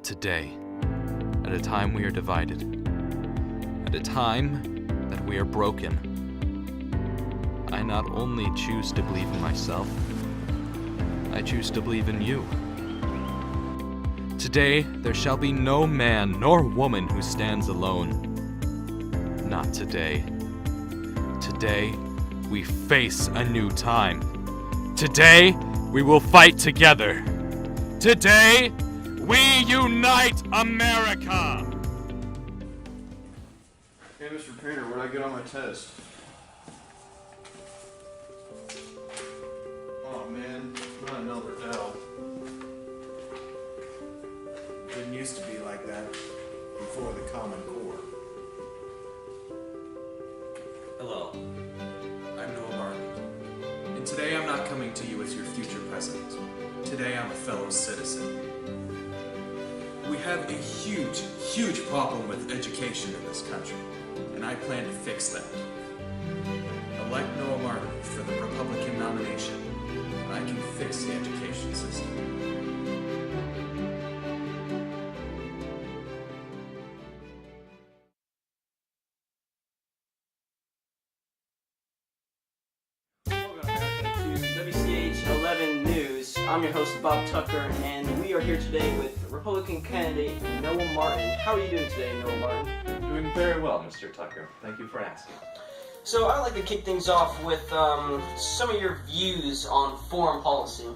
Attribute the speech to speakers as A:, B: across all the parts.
A: Today, at a time we are divided, at a time that we are broken, I not only choose to believe in myself, I choose to believe in you. Today, there shall be no man nor woman who stands alone. Not today. Today, we face a new time. Today, we will fight together. Today, we unite America!
B: Hey, Mr. Painter, where'd I get on my test? Oh man, not another L.
C: Didn't used to be like that before the Common Core.
D: Hello, I'm Noah Martin, and today I'm not coming to you as your future president. Today I'm a fellow citizen. We have a huge problem with education in this country, and I plan to fix that. Elect Noah Martin for the Republican nomination, and I can fix the education system.
E: Welcome America to WCH 11 News. I'm your host Bob Tucker, and we are here today with Republican candidate Noah Martin. How are you doing today, Noah Martin?
F: Doing very well, Mr. Tucker. Thank you for asking.
E: So I'd like to kick things off with some of your views on foreign policy.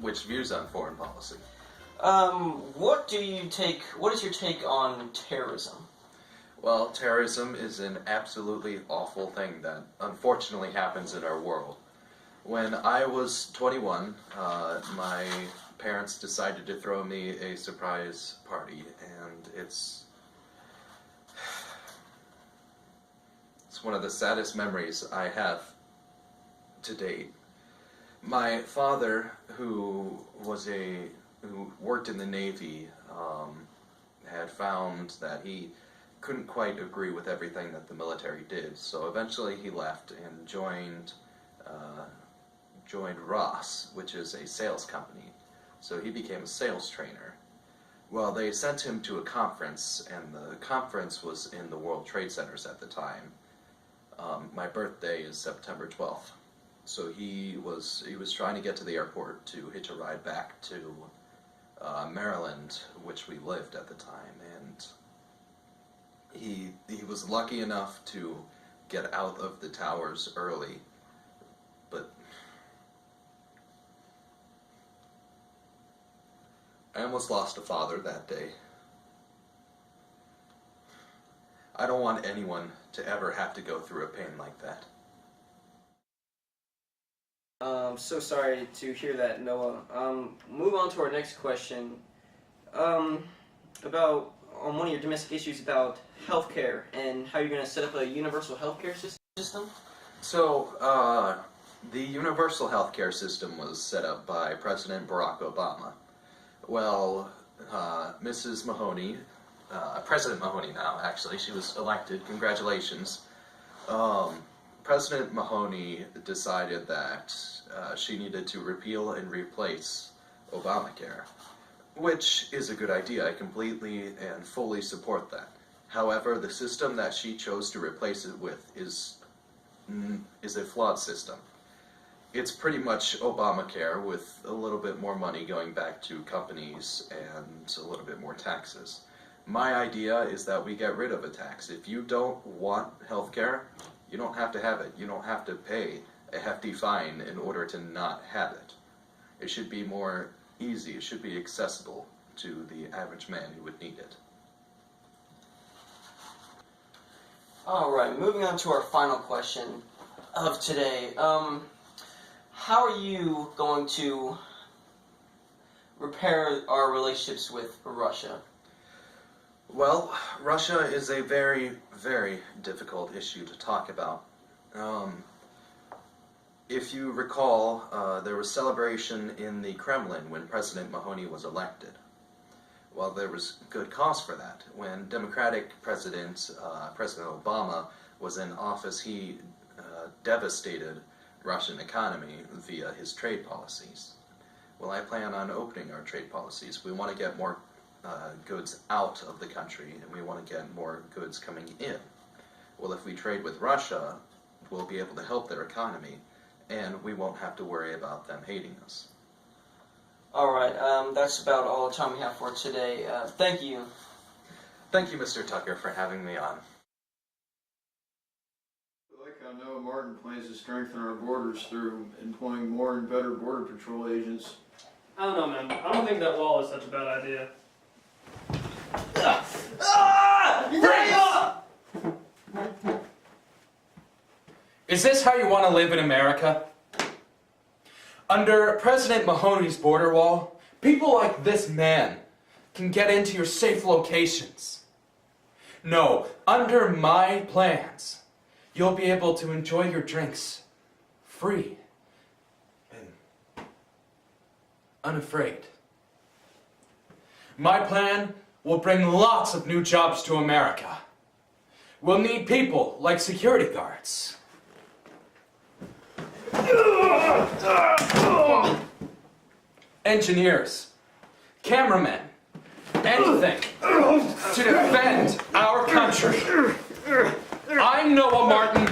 F: Which views on foreign policy?
E: What is your take on terrorism?
F: Well, terrorism is an absolutely awful thing that unfortunately happens in our world. When I was 21, my parents decided to throw me a surprise party, and it's one of the saddest memories I have to date. My father, who worked in the Navy, had found that he couldn't quite agree with everything that the military did, so eventually he left and joined Ross, which is a sales company. So he became a sales trainer. Well, they sent him to a conference, and the conference was in the World Trade Centers at the time. My birthday is September 12th. So he was trying to get to the airport to hitch a ride back to Maryland, which we lived at the time, and he was lucky enough to get out of the towers early, but I almost lost a father that day. I don't want anyone to ever have to go through a pain like that.
E: So sorry to hear that, Noah. Move on to our next question. About on one of your domestic issues about healthcare and how you're going to set up a universal healthcare system.
F: So, the universal healthcare system was set up by President Barack Obama. Well, Mrs. Mahoney, President Mahoney now, actually, she was elected, congratulations. President Mahoney decided that she needed to repeal and replace Obamacare, which is a good idea. I completely and fully support that. However, the system that she chose to replace it with is a flawed system. It's pretty much Obamacare with a little bit more money going back to companies and a little bit more taxes. My idea is that we get rid of a tax. If you don't want healthcare, you don't have to have it. You don't have to pay a hefty fine in order to not have it. It should be more easy. It should be accessible to the average man who would need it.
E: Alright, moving on to our final question of today. How are you going to repair our relationships with Russia?
F: Well, Russia is a very, very difficult issue to talk about. If you recall, there was celebration in the Kremlin when President Mahoney was elected. Well, there was good cause for that. When Democratic President Obama was in office, he devastated Russian economy via his trade policies. Well, I plan on opening our trade policies. We want to get more goods out of the country, and we want to get more goods coming in. Well, if we trade with Russia, we'll be able to help their economy, and we won't have to worry about them hating us.
E: Alright, that's about all the time we have for today. Thank you.
F: Thank you, Mr. Tucker, for having me on.
B: I like how Noah Martin plans to strengthen our borders through employing more and better Border Patrol agents.
G: I don't know, man. I don't think that wall is such a bad idea.
A: Is this how you want to live in America? Under President Mahoney's border wall, people like this man can get into your safe locations. No, under my plans, you'll be able to enjoy your drinks free and unafraid. My plan will bring lots of new jobs to America. We'll need people like security guards. Engineers, cameramen, anything to defend our country. I'm Noah Martin,